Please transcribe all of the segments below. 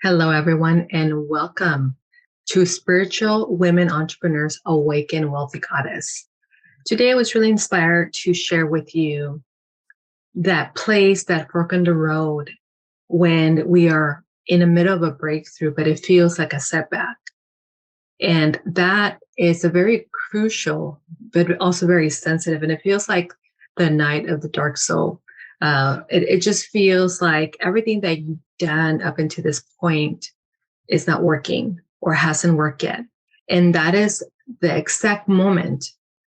Hello, everyone, and welcome to Spiritual Women Entrepreneurs Awaken Wealthy Goddess. Today, I was really inspired to share with you that place, that fork in the road when we are in the middle of a breakthrough, but it feels like a setback. And that is a very crucial, but also very sensitive. And it feels like the night of the dark soul. It just feels like everything that you've done up until this point is not working or hasn't worked yet. And that is the exact moment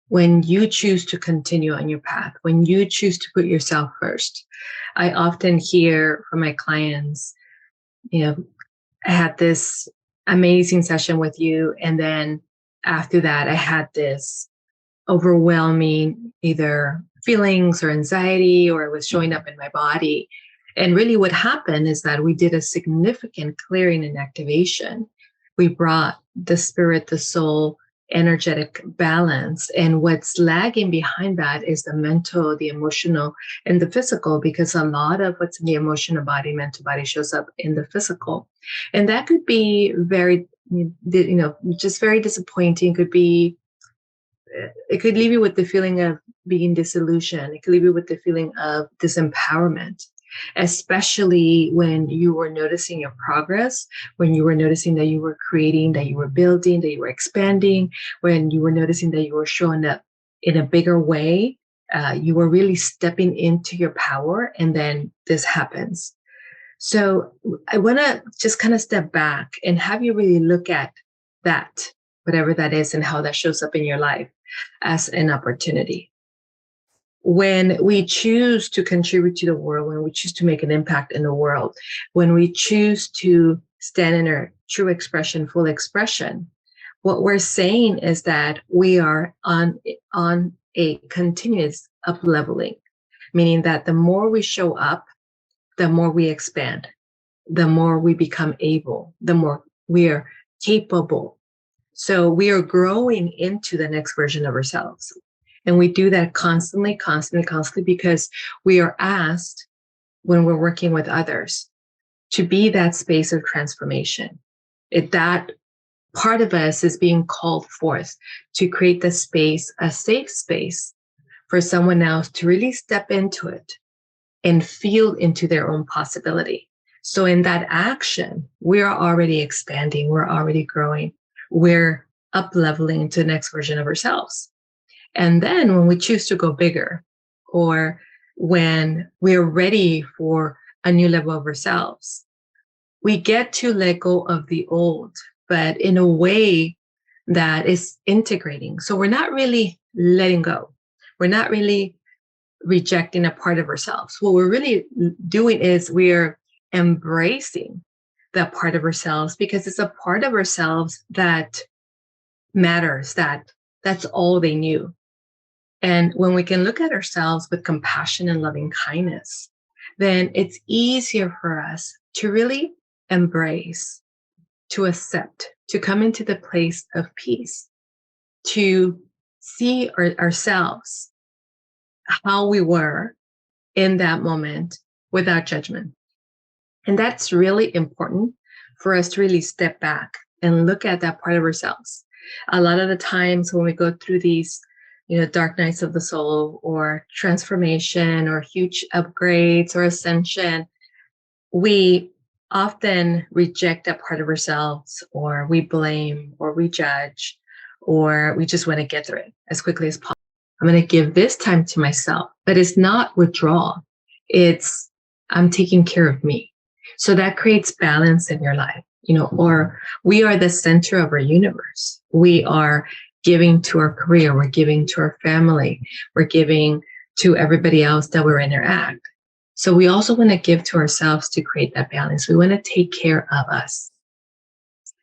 when you choose to continue on your path, when you choose to put yourself first. I often hear from my clients, I had this amazing session with you. And then after that, I had this overwhelming either feelings or anxiety, or it was showing up in my body. And really what happened is that we did a significant clearing and activation. We brought the spirit, the soul, energetic balance. And what's lagging behind that is the mental, the emotional, and the physical, because a lot of what's in the emotional body, mental body shows up in the physical. And that could be very, just very disappointing. It could leave you with the feeling of being disillusioned. It could leave you with the feeling of disempowerment, especially when you were noticing your progress, when you were noticing that you were creating, that you were building, that you were expanding, when you were noticing that you were showing up in a bigger way, you were really stepping into your power, and then this happens. So I want to just kind of step back and have you really look at that, whatever that is, and how that shows up in your life as an opportunity. When we choose to contribute to the world, when we choose to make an impact in the world, when we choose to stand in our true expression, full expression, what we're saying is that we are on a continuous up-leveling, meaning that the more we show up, the more we expand, the more we become able, the more we are capable. So we are growing into the next version of ourselves. And we do that constantly, because we are asked when we're working with others to be that space of transformation. That part of us is being called forth to create the space, a safe space for someone else to really step into it and feel into their own possibility. So in that action, we're already expanding, we're already growing, we're up-leveling to the next version of ourselves. And then when we choose to go bigger, or when we're ready for a new level of ourselves, we get to let go of the old, but in a way that is integrating. So we're not really letting go. We're not really rejecting a part of ourselves. What we're really doing is we're embracing that part of ourselves, because it's a part of ourselves that matters, that's all they knew. And when we can look at ourselves with compassion and loving kindness, then it's easier for us to really embrace, to accept, to come into the place of peace, to see ourselves how we were in that moment without judgment. And that's really important for us to really step back and look at that part of ourselves. A lot of the times when we go through these dark nights of the soul, or transformation, or huge upgrades, or ascension, we often reject that part of ourselves, or we blame, or we judge, or we just want to get through it as quickly as possible. I'm going to give this time to myself, but it's not withdrawal. It's I'm taking care of me. So that creates balance in your life, or we are the center of our universe. We are giving to our career, we're giving to our family, we're giving to everybody else that we interact. So we also want to give to ourselves to create that balance. We want to take care of us.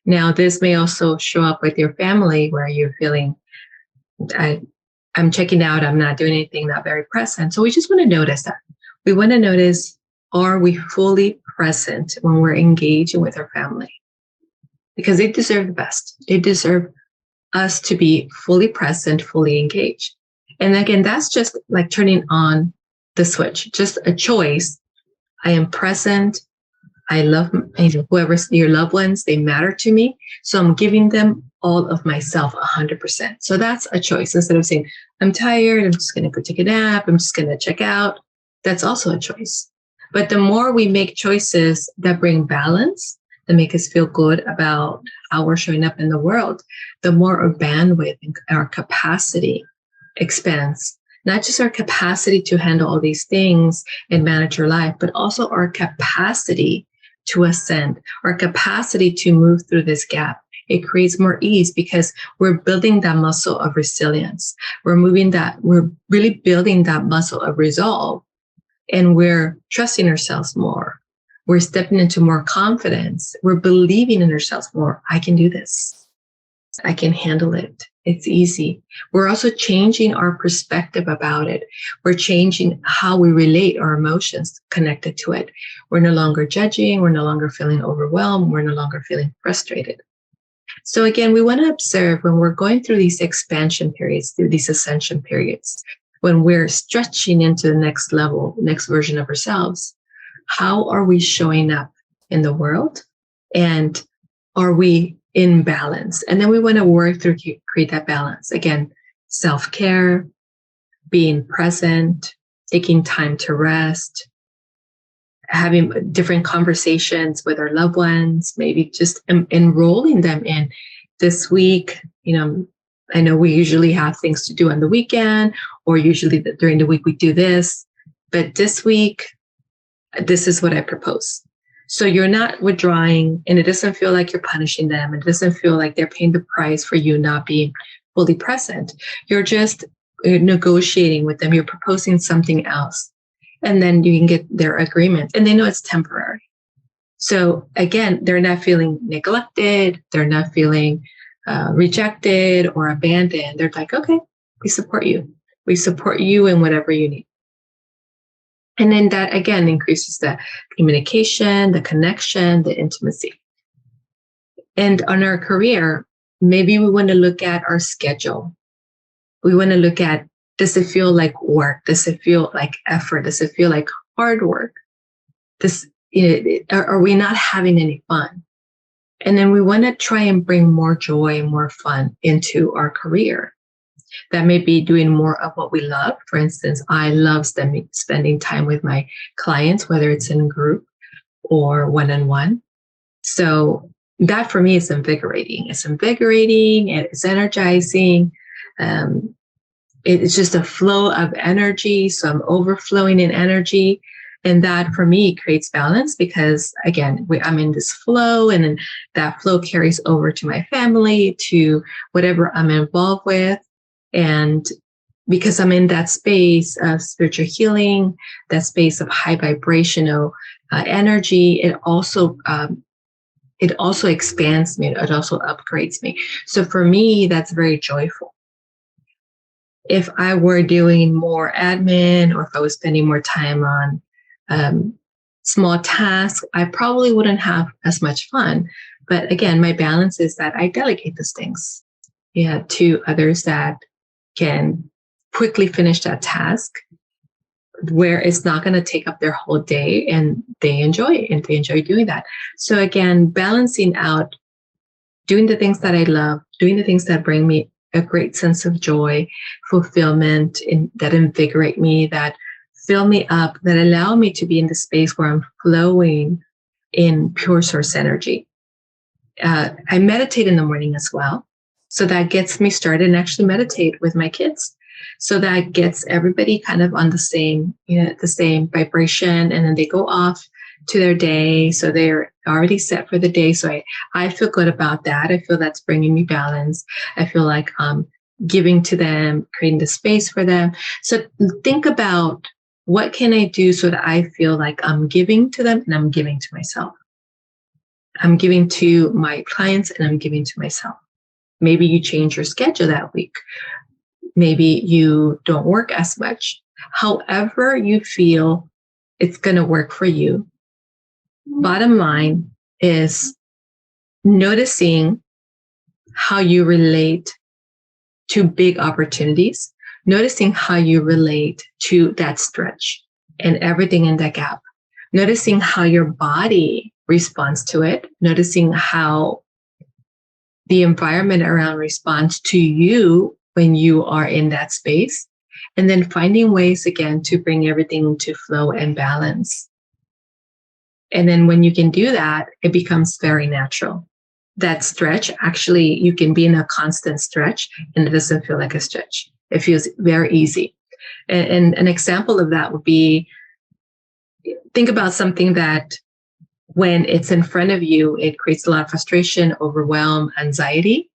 Now, this may also show up with your family, where you're feeling, I'm checking out, I'm not doing anything, not very present. So we just want to notice that. We want to notice, are we fully present when we're engaging with our family? Because they deserve the best. They deserve us to be fully present, fully engaged. And again, that's just like turning on the switch, just a choice. I am present. I love, whoever's your loved ones, they matter to me. So I'm giving them all of myself 100%. So that's a choice. Instead of saying, I'm tired, I'm just going to go take a nap, I'm just going to check out. That's also a choice. But the more we make choices that bring balance, that make us feel good about how we're showing up in the world, the more our bandwidth and our capacity expands. Not just our capacity to handle all these things and manage your life, but also our capacity to ascend, our capacity to move through this gap. It creates more ease because we're building that muscle of resilience. We're really building that muscle of resolve, and we're trusting ourselves more. We're stepping into more confidence. We're believing in ourselves more. I can do this. I can handle it. It's easy. We're also changing our perspective about it. We're changing how we relate our emotions connected to it. We're no longer judging. We're no longer feeling overwhelmed. We're no longer feeling frustrated. So again, we want to observe when we're going through these expansion periods, through these ascension periods, when we're stretching into the next level, next version of ourselves, how are we showing up in the world? And are we in balance? And then we want to work through to create that balance. Again, self-care, being present, taking time to rest, having different conversations with our loved ones, maybe just enrolling them in this week. I know we usually have things to do on the weekend, or usually during the week we do this, but this week, this is what I propose. So you're not withdrawing, and it doesn't feel like you're punishing them. It doesn't feel like they're paying the price for you not being fully present. You're just negotiating with them. You're proposing something else. And then you can get their agreement, and they know it's temporary. So again, they're not feeling neglected. They're not feeling rejected or abandoned. They're like, okay, we support you. We support you in whatever you need. And then that, again, increases the communication, the connection, the intimacy. And on our career, maybe we want to look at our schedule. We want to look at, does it feel like work? Does it feel like effort? Does it feel like hard work? Are we not having any fun? And then we want to try and bring more joy and more fun into our career. That may be doing more of what we love. For instance, I love spending time with my clients, whether it's in group or one-on-one. So that for me is invigorating. It's energizing. It's just a flow of energy. So I'm overflowing in energy. And that for me creates balance because, again, I'm in this flow, and then that flow carries over to my family, to whatever I'm involved with. And because I'm in that space of spiritual healing, that space of high vibrational energy, it also expands me. It also upgrades me. So for me, that's very joyful. If I were doing more admin, or if I was spending more time on small tasks, I probably wouldn't have as much fun. But again, my balance is that I delegate those things to others that can quickly finish that task, where it's not going to take up their whole day, and they enjoy it, and they enjoy doing that. So again, balancing out, doing the things that I love, doing the things that bring me a great sense of joy, fulfillment, that invigorate me, that fill me up, that allow me to be in the space where I'm flowing in pure source energy. I meditate in the morning as well. So that gets me started, and actually meditate with my kids. So that gets everybody kind of on the same vibration, and then they go off to their day. So they're already set for the day. So I feel good about that. I feel that's bringing me balance. I feel like I'm giving to them, creating the space for them. So think about, what can I do so that I feel like I'm giving to them and I'm giving to myself? I'm giving to my clients and I'm giving to myself. Maybe you change your schedule that week. Maybe you don't work as much. However you feel it's going to work for you. Bottom line is noticing how you relate to big opportunities, noticing how you relate to that stretch and everything in that gap, noticing how your body responds to it, noticing how the environment around responds to you when you are in that space, and then finding ways again to bring everything into flow and balance. And then when you can do that, it becomes very natural. That stretch, actually, you can be in a constant stretch and it doesn't feel like a stretch. It feels very easy. And an example of that would be, think about something that when it's in front of you, it creates a lot of frustration, overwhelm, anxiety.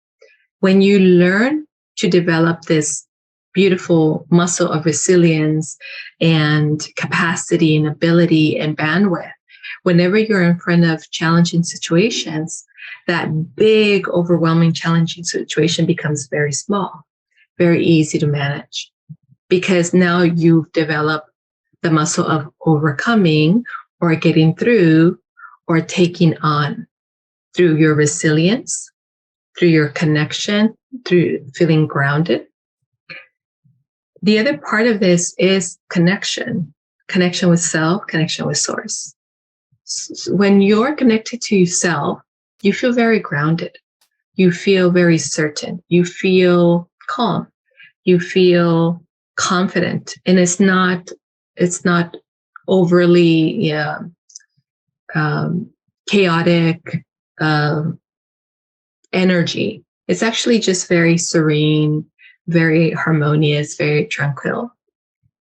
When you learn to develop this beautiful muscle of resilience and capacity and ability and bandwidth, whenever you're in front of challenging situations, that big, overwhelming, challenging situation becomes very small, very easy to manage, because now you've developed the muscle of overcoming or getting through or taking on through your resilience, through your connection, through feeling grounded. The other part of this is connection with self, connection with source. When you're connected to yourself, you feel very grounded. You feel very certain. You feel calm. You feel confident. And it's not overly chaotic energy. It's actually just very serene, very harmonious, very tranquil.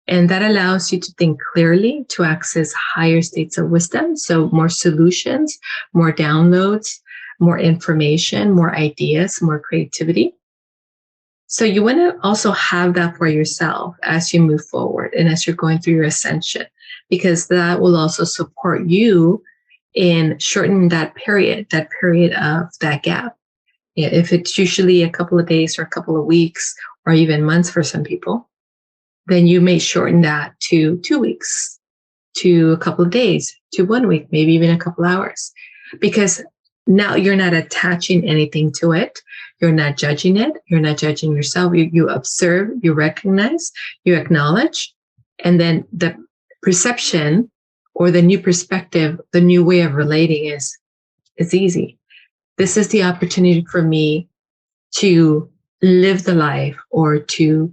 And that allows you to think clearly, to access higher states of wisdom. So more solutions, more downloads, more information, more ideas, more creativity. So you want to also have that for yourself as you move forward and as you're going through your ascension, because that will also support you in shortening that period of that gap. Yeah, if it's usually a couple of days or a couple of weeks or even months for some people, then you may shorten that to 2 weeks, to a couple of days, to 1 week, maybe even a couple hours, because now you're not attaching anything to it. You're not judging it. You're not judging yourself. You observe, you recognize, you acknowledge, and then the perception or the new perspective, the new way of relating is easy. This is the opportunity for me to live the life or to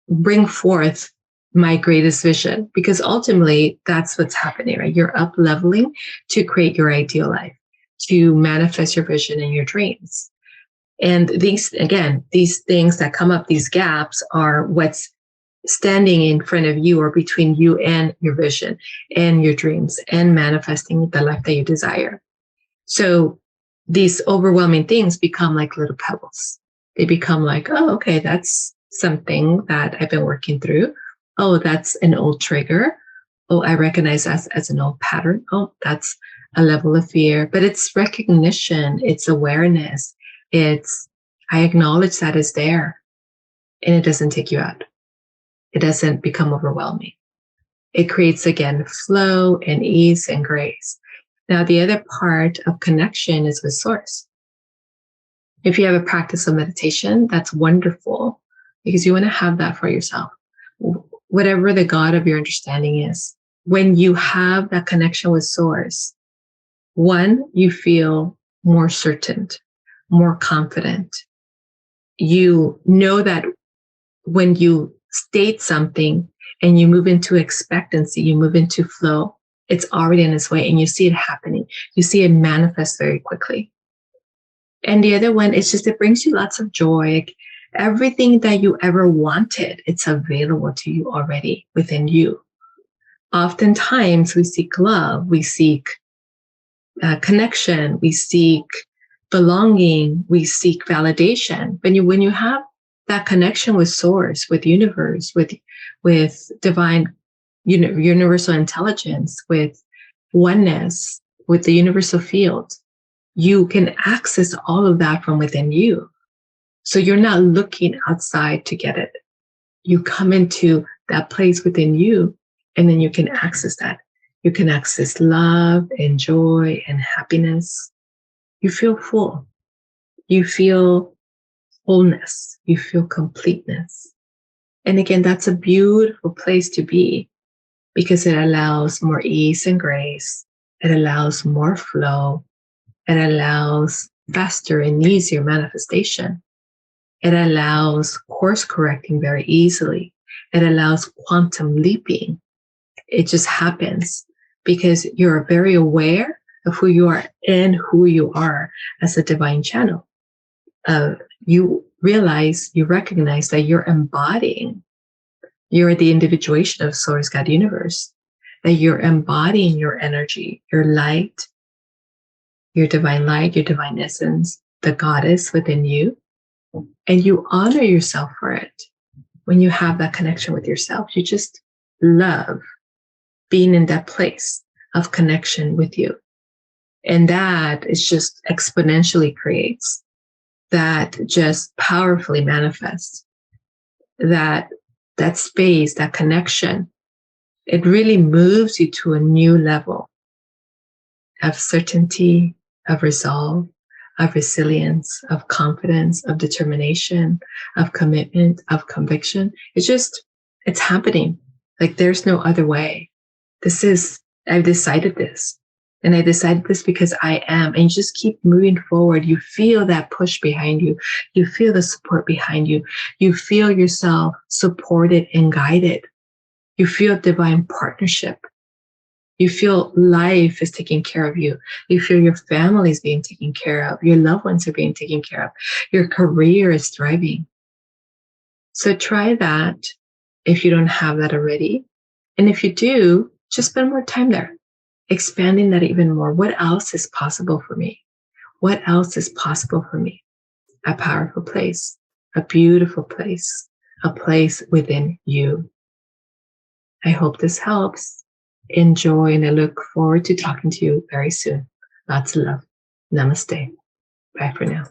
bring forth my greatest vision, because ultimately that's what's happening, right? You're up leveling to create your ideal life, to manifest your vision and your dreams. And these things that come up, these gaps, are what's standing in front of you or between you and your vision and your dreams and manifesting the life that you desire. So these overwhelming things become like little pebbles. They become like, oh, okay, that's something that I've been working through. Oh, that's an old trigger. Oh, I recognize that as an old pattern. Oh, that's a level of fear. But it's recognition, it's awareness. I acknowledge that it's there, and it doesn't take you out. It doesn't become overwhelming. It creates, again, flow and ease and grace. Now, the other part of connection is with source. If you have a practice of meditation, that's wonderful, because you want to have that for yourself. Whatever the God of your understanding is, when you have that connection with source, one, you feel more certain, more confident. You know that when you state something and you move into expectancy, you move into flow, it's already in its way and you see it happening. You see it manifest very quickly. And the other one is just, it brings you lots of joy. Everything that you ever wanted, it's available to you already within you. Oftentimes we seek love, we seek connection, we seek belonging, we seek validation. When you have that connection with source, with universe, with divine, universal intelligence, with oneness, with the universal field, you can access all of that from within you. So you're not looking outside to get it. You come into that place within you, and then you can access that. You can access love and joy and happiness. You feel full. You feel wholeness. You feel completeness. And again, that's a beautiful place to be, because it allows more ease and grace. It allows more flow. It allows faster and easier manifestation. It allows course correcting very easily. It allows quantum leaping. It just happens because you're very aware of who you are and who you are as a divine channel. You realize, you recognize that you're embodying, you're the individuation of Source God Universe, that you're embodying your energy, your light, your divine essence, the goddess within you, and you honor yourself for it. When you have that connection with yourself, you just love being in that place of connection with you. And that is just exponentially creates, that just powerfully manifests, that space, that connection. It really moves you to a new level of certainty, of resolve, of resilience, of confidence, of determination, of commitment, of conviction. It's happening. Like there's no other way. I've decided this. And I decided this because I am. And you just keep moving forward. You feel that push behind you. You feel the support behind you. You feel yourself supported and guided. You feel divine partnership. You feel life is taking care of you. You feel your family is being taken care of. Your loved ones are being taken care of. Your career is thriving. So try that if you don't have that already. And if you do, just spend more time there, expanding that even more. What else is possible for me? What else is possible for me? A powerful place, a beautiful place, a place within you. I hope this helps. Enjoy, and I look forward to talking to you very soon. Lots of love. Namaste. Bye for now.